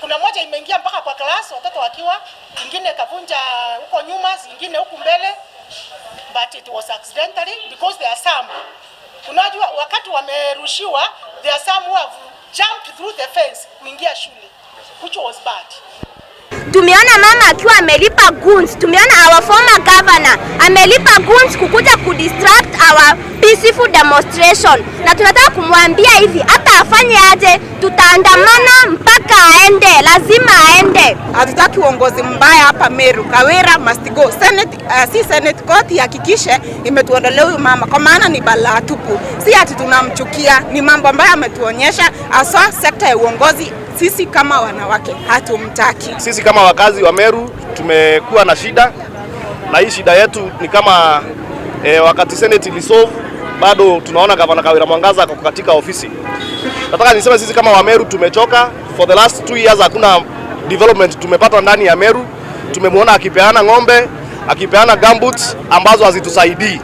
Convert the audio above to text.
Kuna moja imeingia mpaka kwa class watoto wakiwa, nyingine kavunja huko nyuma, zingine huko mbele, but it was accidentally because there are some. Unajua wakati wamerushiwa, there are some who have jumped through the fence kuingia shule, which was bad. Tumeona mama akiwa amelipa goons, tumeona our former governor amelipa goons kukuja kudistract our peaceful demonstration, na tunataka kumwambia hivi, hata afanye aje, tutaandamana mpaka aende, lazima aende. Hatutaki uongozi mbaya hapa Meru. Kawira must go. Senate court ihakikishe imetuondolea huyu mama, kwa maana ni balaa tupu. Si ati tunamchukia, ni mambo ambayo ametuonyesha hasa sekta ya uongozi. Sisi kama wanawake hatumtaki. Sisi kama wakazi wa Meru tumekuwa na shida, na hii shida yetu ni kama wakati Senate ilisolve, bado tunaona gavana Kawira Mwangaza ako katika ofisi. Nataka niseme sisi kama wa Meru tumechoka. For the last 2 years hakuna development tumepata ndani ya Meru. Tumemuona akipeana ng'ombe, akipeana gumboots ambazo hazitusaidii.